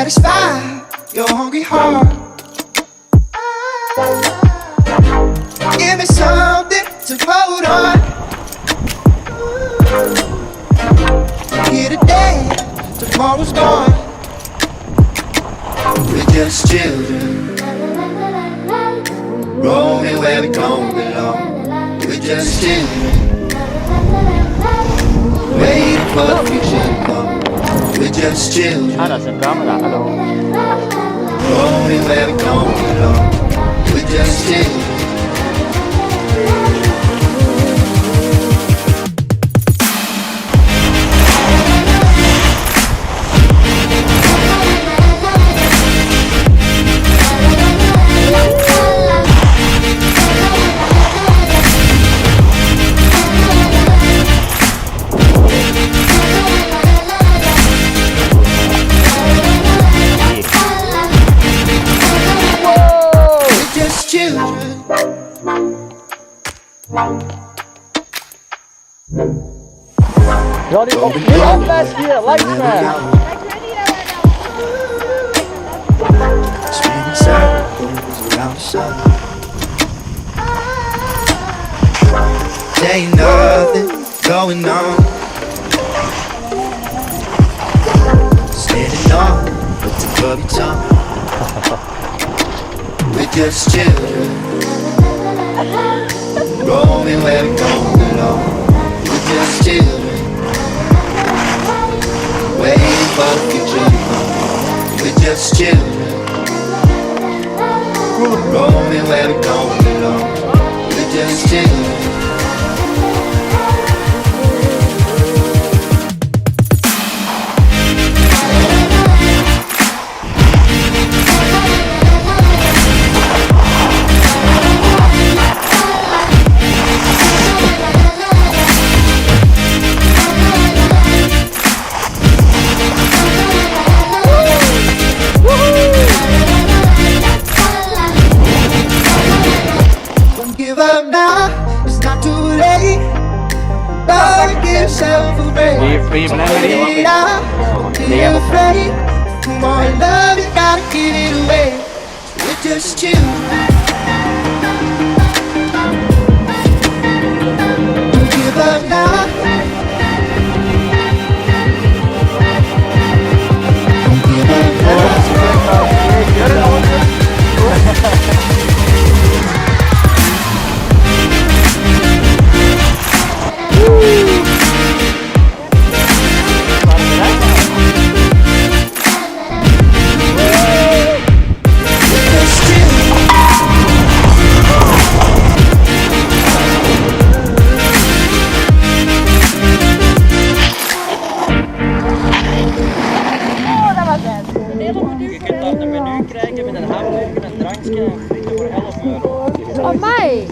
satisfy your hungry heart. Give me something to hold on. Here today, tomorrow's gone. We're just children, roaming where we don't belong. We're just children, waiting for the future to come. We're just children, roaming where we don't belong. We're just children. Ja, die op nu opbest hier, lijkt me. Spinning circles around the sun. There ain't nothing going on. Standing on with the clubby tongue. We're just children, roaming where we don't belong. We're just children, waiting for the future to come. We're just children, roaming where we don't belong. We're just children. Give up now, it's not too late. Lord, give yourself a break. Don't be afraid. For more love, you gotta give it away. We're just children. Don't give up now. Don't give up now. Krijgen met een hamburger, een drankje en frieten voor 11 euro. Op mij!